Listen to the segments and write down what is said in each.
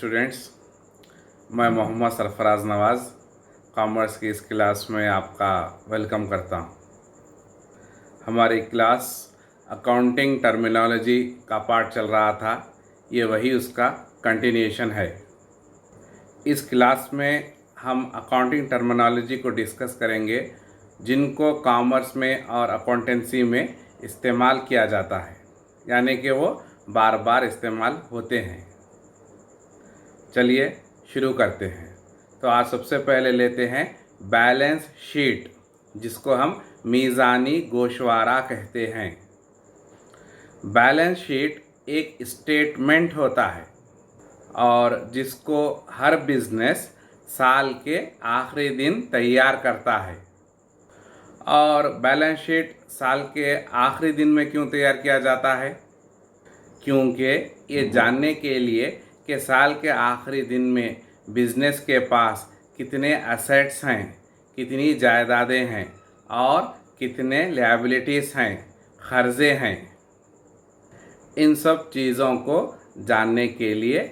Students, मैं मोहम्मद सरफराज नवाज़ commerce की इस क्लास में आपका वेलकम करता हूं। हमारी क्लास अकाउंटिंग टर्मिनोलॉजी का पार्ट चल रहा था, ये वही उसका कंटिन्यूएशन है। इस क्लास में हम अकाउंटिंग टर्मिनोलॉजी को डिस्कस करेंगे जिनको कॉमर्स में और अकाउंटेंसी में इस्तेमाल किया जाता है, यानी कि वो बार बार इस्तेमाल होते हैं। चलिए शुरू करते हैं। तो आज सबसे पहले लेते हैं बैलेंस शीट, जिसको हम मीज़ानी गोशवारा कहते हैं। बैलेंस शीट एक स्टेटमेंट होता है और जिसको हर बिजनेस साल के आखिरी दिन तैयार करता है। और बैलेंस शीट साल के आखिरी दिन में क्यों तैयार किया जाता है? क्योंकि ये जानने के लिए कि साल के आखिरी दिन में बिजनेस के पास कितने एसेट्स हैं, कितनी जायदादें हैं और कितने लायबिलिटीज़ हैं, कर्ज़े हैं। इन सब चीज़ों को जानने के लिए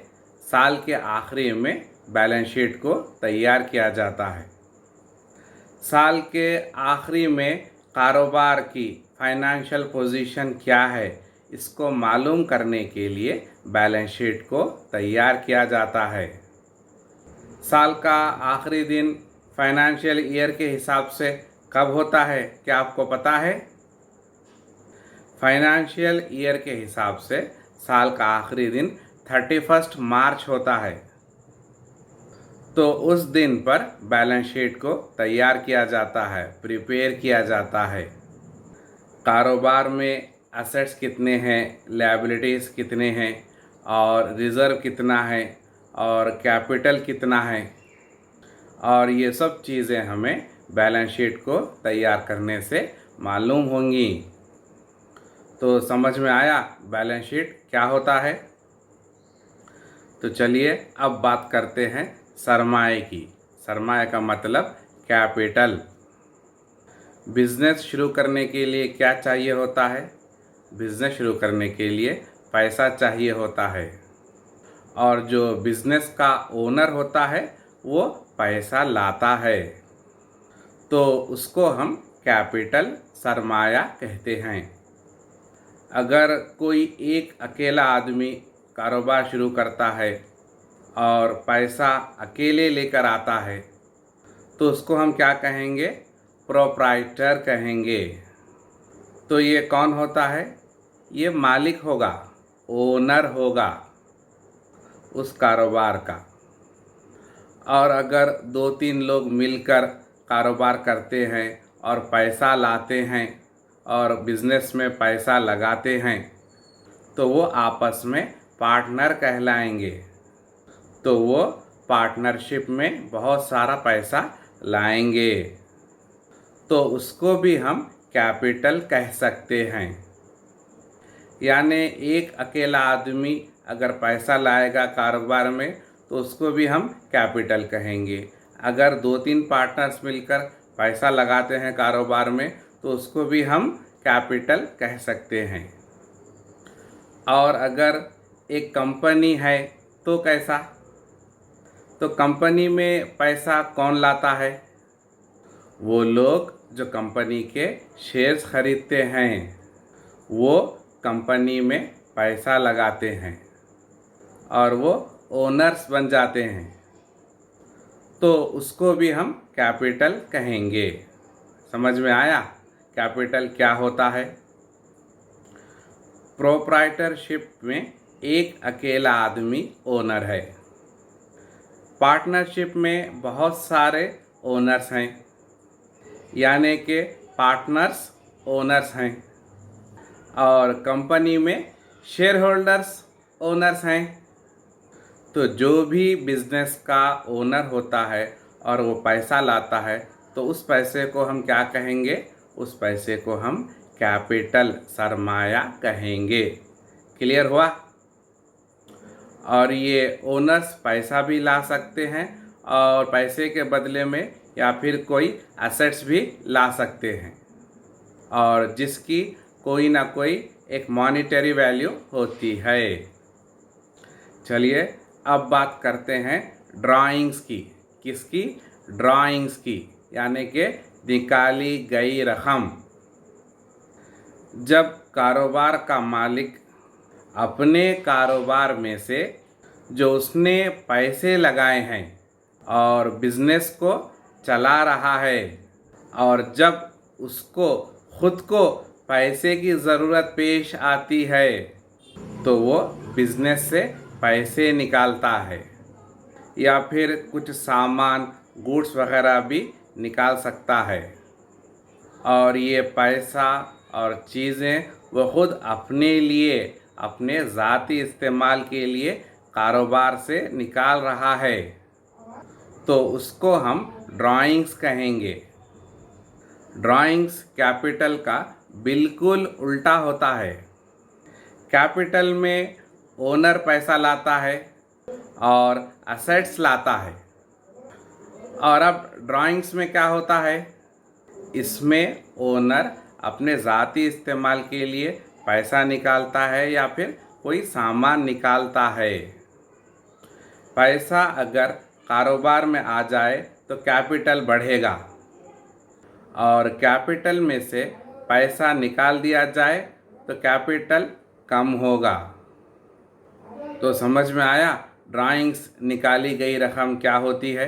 साल के आखिरी में बैलेंस शीट को तैयार किया जाता है। साल के आखिरी में कारोबार की फाइनेंशियल पोजीशन क्या है, इसको मालूम करने के लिए बैलेंस शीट को तैयार किया जाता है। साल का आखिरी दिन फाइनेंशियल ईयर के हिसाब से कब होता है, क्या आपको पता है? फाइनेंशियल ईयर के हिसाब से साल का आखिरी दिन 31 मार्च होता है। तो उस दिन पर बैलेंस शीट को तैयार किया जाता है, प्रिपेयर किया जाता है। कारोबार में एसेट्स कितने हैं, लायबिलिटीज़ कितने हैं और रिज़र्व कितना है और कैपिटल कितना है, और ये सब चीज़ें हमें बैलेंस शीट को तैयार करने से मालूम होंगी। तो समझ में आया बैलेंस शीट क्या होता है? तो चलिए अब बात करते हैं सरमाए की। सरमाए का मतलब कैपिटल। बिज़नेस शुरू करने के लिए क्या चाहिए होता है? बिज़नेस शुरू करने के लिए पैसा चाहिए होता है, और जो बिज़नेस का ओनर होता है वो पैसा लाता है, तो उसको हम कैपिटल सरमाया कहते हैं। अगर कोई एक अकेला आदमी कारोबार शुरू करता है और पैसा अकेले लेकर आता है, तो उसको हम क्या कहेंगे? प्रोप्राइटर कहेंगे। तो ये कौन होता है? ये मालिक होगा, ओनर होगा उस कारोबार का। और अगर 2-3 लोग मिलकर कारोबार करते हैं और पैसा लाते हैं और बिज़नेस में पैसा लगाते हैं, तो वो आपस में पार्टनर कहलाएंगे। तो वो पार्टनरशिप में बहुत सारा पैसा लाएंगे, तो उसको भी हम कैपिटल कह सकते हैं। यानी एक अकेला आदमी अगर पैसा लाएगा कारोबार में, तो उसको भी हम कैपिटल कहेंगे। अगर 2-3 पार्टनर्स मिलकर पैसा लगाते हैं कारोबार में, तो उसको भी हम कैपिटल कह सकते हैं। और अगर एक कंपनी है तो कैसा? तो कंपनी में पैसा कौन लाता है? वो लोग जो कंपनी के शेयर्स खरीदते हैं, वो कंपनी में पैसा लगाते हैं और वो ओनर्स बन जाते हैं, तो उसको भी हम कैपिटल कहेंगे। समझ में आया कैपिटल क्या होता है? प्रोप्राइटरशिप में एक अकेला आदमी ओनर है। पार्टनरशिप में बहुत सारे ओनर्स हैं, यानी कि पार्टनर्स ओनर्स हैं। और कंपनी में शेयर होल्डर्स ओनर्स हैं। तो जो भी बिज़नेस का ओनर होता है और वो पैसा लाता है, तो उस पैसे को हम क्या कहेंगे? उस पैसे को हम कैपिटल सरमाया कहेंगे। क्लियर हुआ? और ये ओनर्स पैसा भी ला सकते हैं और पैसे के बदले में या फिर कोई एसेट्स भी ला सकते हैं, और जिसकी कोई ना कोई एक मॉनेटरी वैल्यू होती है। चलिए अब बात करते हैं ड्राइंग्स की। किसकी? ड्राइंग्स की, यानी कि निकाली गई रकम। जब कारोबार का मालिक अपने कारोबार में से जो उसने पैसे लगाए हैं और बिजनेस को चला रहा है, और जब उसको खुद को पैसे की ज़रूरत पेश आती है तो वो बिजनेस से पैसे निकालता है, या फिर कुछ सामान गुड्स वगैरह भी निकाल सकता है। और ये पैसा और चीज़ें वो खुद अपने लिए, अपने ज़ाती इस्तेमाल के लिए कारोबार से निकाल रहा है, तो उसको हम ड्राइंग्स कहेंगे। ड्राइंग्स कैपिटल का बिल्कुल उल्टा होता है। कैपिटल में ओनर पैसा लाता है और असेट्स लाता है, और अब ड्राइंग्स में क्या होता है? इसमें ओनर अपने ज़ाती इस्तेमाल के लिए पैसा निकालता है या फिर कोई सामान निकालता है। पैसा अगर कारोबार में आ जाए तो कैपिटल बढ़ेगा, और कैपिटल में से पैसा निकाल दिया जाए तो कैपिटल कम होगा। तो समझ में आया ड्राइंग्स निकाली गई रकम क्या होती है?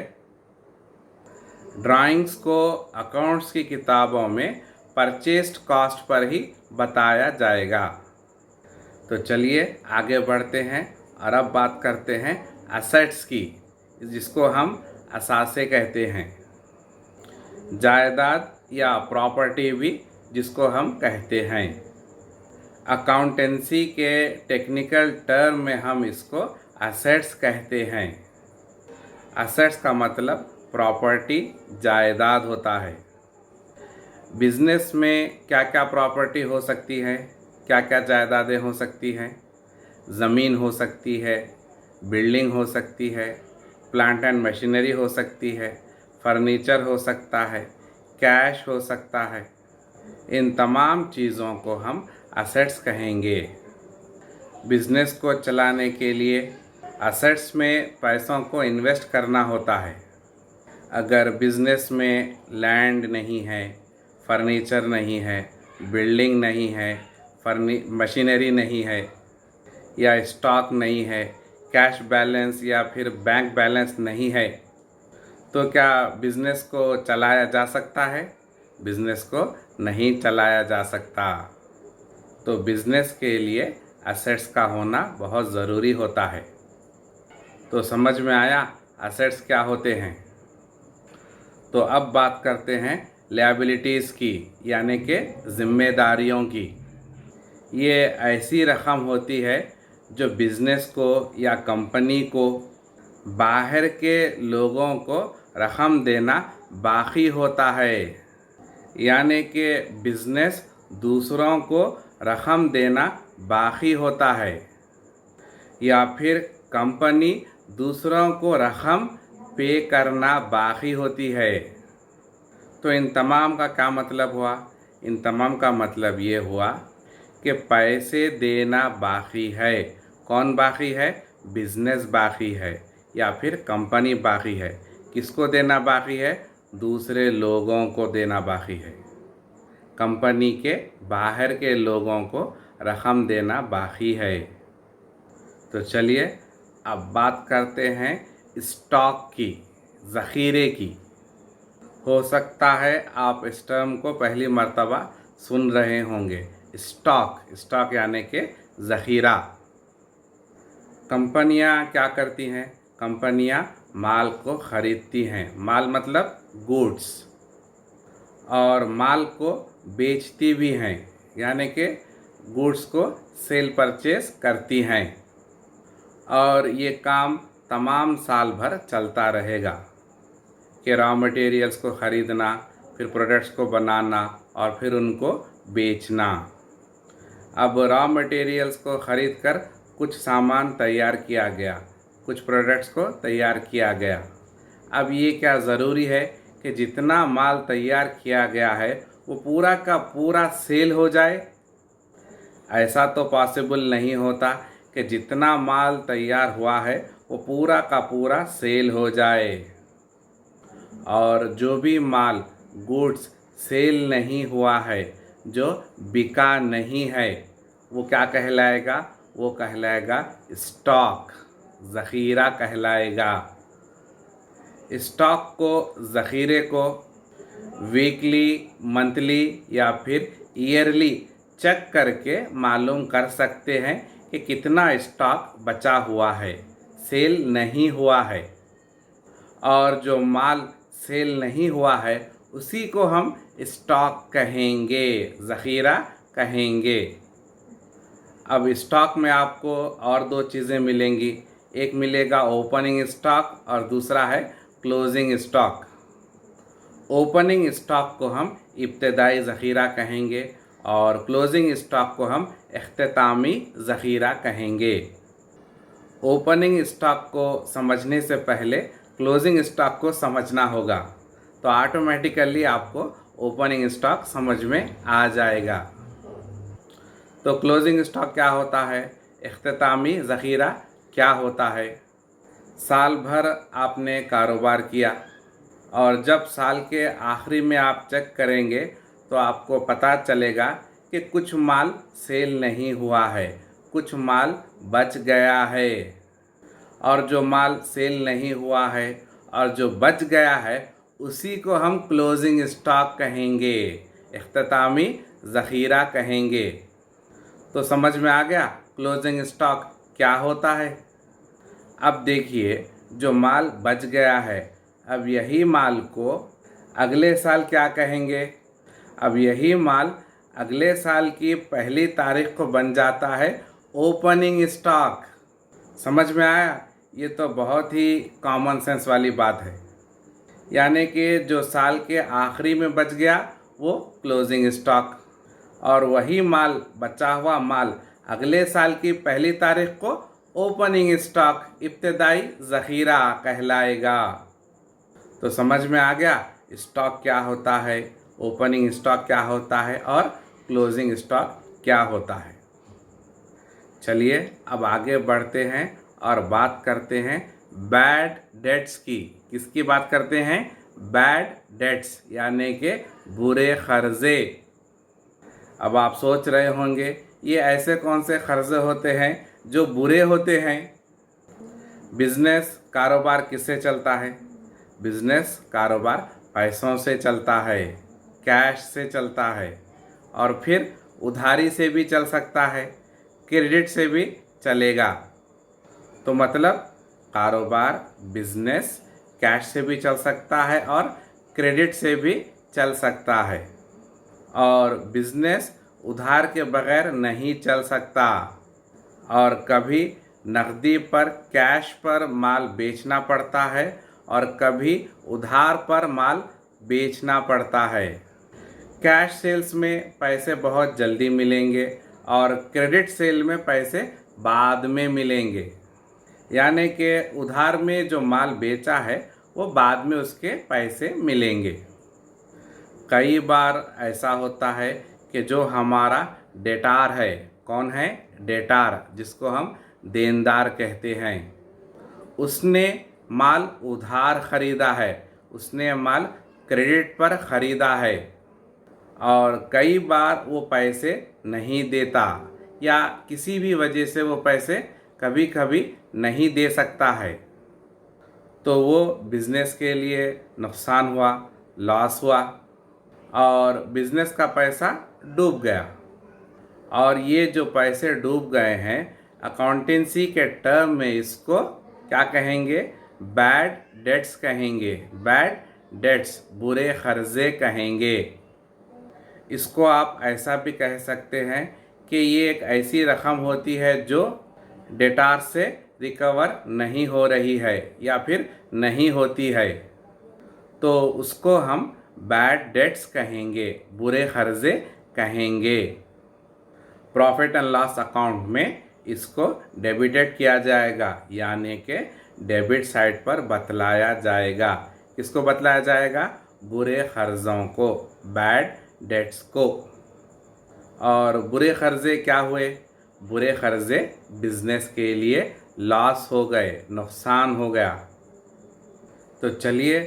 ड्राइंग्स को अकाउंट्स की किताबों में परचेस्ड कॉस्ट पर ही बताया जाएगा। तो चलिए आगे बढ़ते हैं और अब बात करते हैं असेट्स की, जिसको हम असासे कहते हैं। जायदाद या प्रॉपर्टी भी जिसको हम कहते हैं। अकाउंटेंसी के टेक्निकल टर्म में हम इसको असेट्स कहते हैं। असेट्स का मतलब प्रॉपर्टी, जायदाद होता है। बिजनेस में क्या क्या प्रॉपर्टी हो सकती है, क्या क्या जायदादें हो सकती हैं? ज़मीन हो सकती है, बिल्डिंग हो सकती है, प्लांट एंड मशीनरी हो सकती है, फर्नीचर हो सकता है, कैश हो सकता है। इन तमाम चीज़ों को हम असेट्स कहेंगे। बिजनेस को चलाने के लिए असेट्स में पैसों को इन्वेस्ट करना होता है। अगर बिजनेस में लैंड नहीं है, फर्नीचर नहीं है, बिल्डिंग नहीं है, मशीनरी नहीं है, या स्टॉक नहीं है, कैश बैलेंस या फिर बैंक बैलेंस नहीं है, तो क्या बिजनेस को चलाया जा सकता है? बिजनेस को नहीं चलाया जा सकता। तो बिजनेस के लिए असेट्स का होना बहुत ज़रूरी होता है। तो समझ में आया असेट्स क्या होते हैं। तो अब बात करते हैं लायबिलिटीज़ की, यानी कि ज़िम्मेदारियों की। ये ऐसी रकम होती है जो बिज़नेस को या कंपनी को बाहर के लोगों को रकम देना बाकी होता है, यानी कि बिज़नेस दूसरों को रकम देना बाकी होता है, या फिर कंपनी दूसरों को रकम पे करना बाकी होती है। तो इन तमाम का क्या मतलब हुआ? इन तमाम का मतलब ये हुआ कि पैसे देना बाकी है। कौन बाकी है? बिजनेस बाकी है या फिर कंपनी बाकी है। किसको देना बाकी है? दूसरे लोगों को देना बाकी है। कंपनी के बाहर के लोगों को रकम देना बाकी है। तो चलिए अब बात करते हैं स्टॉक की, ज़ख़ीरे की। हो सकता है आप इस टर्म को पहली मर्तबा सुन रहे होंगे। स्टॉक यानी कि ज़ख़ीरा। कंपनियां क्या करती हैं? कंपनियां माल को ख़रीदती हैं। माल मतलब गुड्स, और माल को बेचती भी हैं, यानी कि गुड्स को सेल परचेस करती हैं। और ये काम तमाम साल भर चलता रहेगा कि रॉ मटेरियल्स को ख़रीदना, फिर प्रोडक्ट्स को बनाना और फिर उनको बेचना। अब रॉ मटेरियल्स को ख़रीद कर कुछ सामान तैयार किया गया, कुछ प्रोडक्ट्स को तैयार किया गया। अब ये क्या ज़रूरी है कि जितना माल तैयार किया गया है वो पूरा का पूरा सेल हो जाए? ऐसा तो पॉसिबल नहीं होता कि जितना माल तैयार हुआ है वो पूरा का पूरा सेल हो जाए। और जो भी माल गुड्स सेल नहीं हुआ है, जो बिका नहीं है, वो क्या कहलाएगा? वो कहलाएगा स्टॉक, ज़ख़ीरा कहलाएगा। स्टॉक को, ज़ख़ीरे को वीकली, मंथली या फिर ईयरली चेक करके मालूम कर सकते हैं कि कितना स्टॉक बचा हुआ है, सेल नहीं हुआ है। और जो माल सेल नहीं हुआ है उसी को हम स्टॉक कहेंगे, ज़ख़ीरा कहेंगे। अब स्टॉक में आपको और दो चीज़ें मिलेंगी, एक मिलेगा ओपनिंग स्टॉक और दूसरा है क्लोजिंग स्टॉक। ओपनिंग स्टॉक को हम इब्तिदाई ज़ख़ीरा कहेंगे और क्लोजिंग स्टॉक को हम इख्तितामी ज़ख़ीरा कहेंगे। ओपनिंग स्टॉक को समझने से पहले क्लोजिंग स्टॉक को समझना होगा, तो ऑटोमेटिकली आपको ओपनिंग स्टॉक समझ में आ जाएगा। तो क्लोजिंग स्टॉक क्या होता है, इख्तितामी ज़ख़ीरा क्या होता है? साल भर आपने कारोबार किया और जब साल के आखिरी में आप चेक करेंगे तो आपको पता चलेगा कि कुछ माल सेल नहीं हुआ है, कुछ माल बच गया है। और जो माल सेल नहीं हुआ है और जो बच गया है उसी को हम क्लोजिंग स्टॉक कहेंगे, इख्तितामी ज़ख़ीरा कहेंगे। तो समझ में आ गया क्लोजिंग स्टॉक क्या होता है। अब देखिए, जो माल बच गया है, अब यही माल को अगले साल क्या कहेंगे? अब यही माल अगले साल की पहली तारीख को बन जाता है ओपनिंग स्टॉक। समझ में आया? ये तो बहुत ही कॉमन सेंस वाली बात है। यानी कि जो साल के आखिरी में बच गया वो क्लोजिंग स्टॉक, और वही माल, बचा हुआ माल अगले साल की पहली तारीख को ओपनिंग स्टॉक, इब्तिदाई ज़ख़ीरा कहलाएगा। तो समझ में आ गया स्टॉक क्या होता है, ओपनिंग स्टॉक क्या होता है और क्लोजिंग स्टॉक क्या होता है। चलिए अब आगे बढ़ते हैं और बात करते हैं बैड डेट्स की। किसकी बात करते हैं? बैड डेट्स, यानी कि बुरे कर्ज़े। अब आप सोच रहे होंगे ये ऐसे कौन से कर्ज़े होते हैं जो बुरे होते हैं? बिज़नेस, कारोबार किससे चलता है? बिज़नेस, कारोबार पैसों से चलता है, कैश से चलता है, और फिर उधारी से भी चल सकता है, क्रेडिट से भी चलेगा। तो मतलब कारोबार, बिज़नेस कैश से भी चल सकता है और क्रेडिट से भी चल सकता है, और बिज़नेस उधार के बगैर नहीं चल सकता। और कभी नकदी पर, कैश पर माल बेचना पड़ता है और कभी उधार पर माल बेचना पड़ता है। कैश सेल्स में पैसे बहुत जल्दी मिलेंगे और क्रेडिट सेल में पैसे बाद में मिलेंगे। यानी कि उधार में जो माल बेचा है वो बाद में उसके पैसे मिलेंगे। कई बार ऐसा होता है कि जो हमारा डेटार है, कौन है? डेटार, जिसको हम देनदार कहते हैं, उसने माल उधार ख़रीदा है, उसने माल क्रेडिट पर ख़रीदा है, और कई बार वो पैसे नहीं देता या किसी भी वजह से वो पैसे कभी कभी नहीं दे सकता है। तो वो बिज़नेस के लिए नुकसान हुआ, लॉस हुआ, और बिज़नेस का पैसा डूब गया। और ये जो पैसे डूब गए हैं, अकाउंटेंसी के टर्म में इसको क्या कहेंगे? बैड डेट्स कहेंगे। बैड डेट्स, बुरे कर्ज़े कहेंगे। इसको आप ऐसा भी कह सकते हैं कि ये एक ऐसी रकम होती है जो डेटार से रिकवर नहीं हो रही है या फिर नहीं होती है, तो उसको हम बैड डेट्स कहेंगे, बुरे कर्ज़े कहेंगे। प्रॉफिट एंड लॉस अकाउंट में इसको डेबिटेड किया जाएगा, यानी कि डेबिट साइड पर बतलाया जाएगा। किसको बतलाया जाएगा? बुरे कर्ज़ों को, बैड डेट्स को। और बुरे कर्ज़े क्या हुए? बुरे कर्ज़े बिज़नेस के लिए लॉस हो गए, नुकसान हो गया। तो चलिए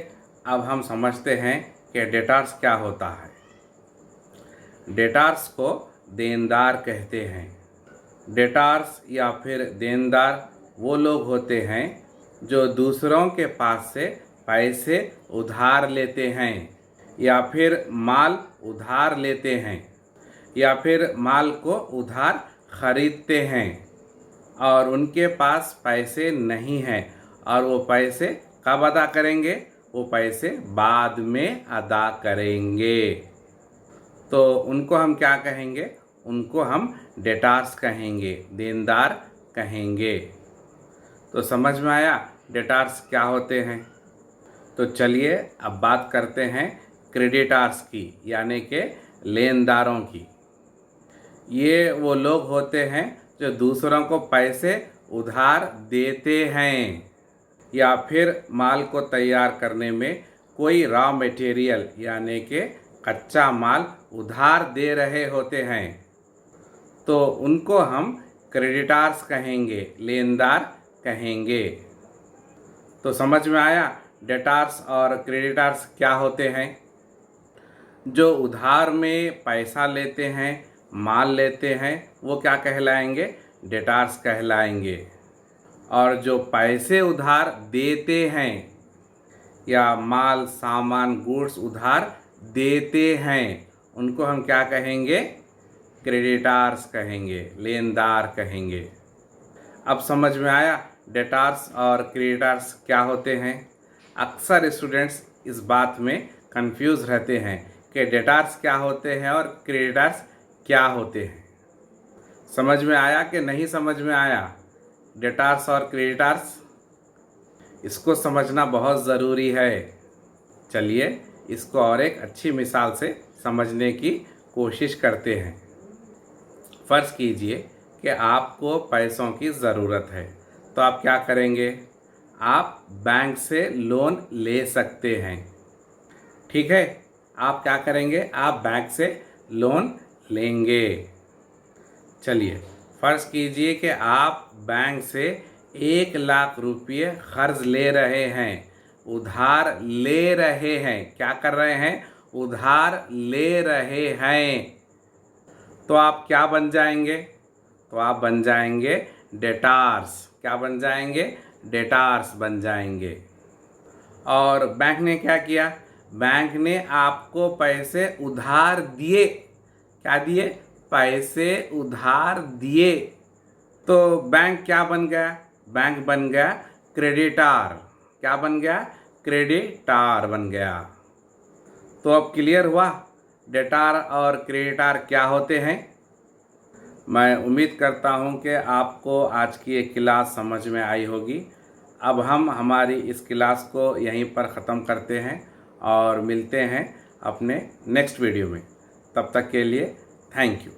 अब हम समझते हैं कि डेटर्स क्या होता है। डेटर्स को देनदार कहते हैं। डेटर्स या फिर देनदार वो लोग होते हैं जो दूसरों के पास से पैसे उधार लेते हैं या फिर माल उधार लेते हैं या फिर माल को उधार खरीदते हैं और उनके पास पैसे नहीं हैं और वो पैसे कब अदा करेंगे? वो पैसे बाद में अदा करेंगे। तो उनको हम क्या कहेंगे? उनको हम डेटर्स कहेंगे, देनदार कहेंगे। तो समझ में आया डेटर्स क्या होते हैं? तो चलिए अब बात करते हैं क्रेडिटर्स की, यानी कि लेनदारों की। ये वो लोग होते हैं जो दूसरों को पैसे उधार देते हैं या फिर माल को तैयार करने में कोई रॉ मटेरियल यानी कि कच्चा माल उधार दे रहे होते हैं। तो उनको हम क्रेडिटर्स कहेंगे, लेनदार कहेंगे। तो समझ में आया डेटर्स और क्रेडिटर्स क्या होते हैं? जो उधार में पैसा लेते हैं, माल लेते हैं, वो क्या कहलाएंगे? डेटर्स कहलाएंगे। और जो पैसे उधार देते हैं या माल सामान गुड्स उधार देते हैं, उनको हम क्या कहेंगे? क्रेडिटर्स कहेंगे, लेनदार कहेंगे। अब समझ में आया डेटर्स और क्रेडिटर्स क्या होते हैं? अक्सर स्टूडेंट्स इस बात में कंफ्यूज रहते हैं कि डेटर्स क्या होते हैं और क्रेडिटर्स क्या होते हैं। समझ में आया कि नहीं समझ में आया? डेटर्स और क्रेडिटर्स, इसको समझना बहुत ज़रूरी है। चलिए इसको और एक अच्छी मिसाल से समझने की कोशिश करते हैं। फ़र्ज़ कीजिए कि आपको पैसों की ज़रूरत है, तो आप क्या करेंगे? आप बैंक से लोन ले सकते हैं। ठीक है, आप क्या करेंगे? आप बैंक से लोन लेंगे। चलिए फ़र्ज़ कीजिए कि आप बैंक से 1,00,000 रुपये कर्ज ले रहे हैं, उधार ले रहे हैं। क्या कर रहे हैं? उधार ले रहे हैं। तो आप क्या बन जाएंगे? तो आप बन जाएंगे डेटर्स। क्या बन जाएंगे? डेटर्स बन जाएंगे। और बैंक ने क्या किया? बैंक ने आपको पैसे उधार दिए। क्या दिए? पैसे उधार दिए। तो बैंक क्या बन गया? बैंक बन गया क्रेडिटर। क्या बन गया? क्रेडिटर बन गया। तो अब क्लियर हुआ डेटर और क्रेडिटर क्या होते हैं? मैं उम्मीद करता हूं कि आपको आज की एक क्लास समझ में आई होगी। अब हम हमारी इस क्लास को यहीं पर ख़त्म करते हैं और मिलते हैं अपने नेक्स्ट वीडियो में। तब तक के लिए थैंक यू।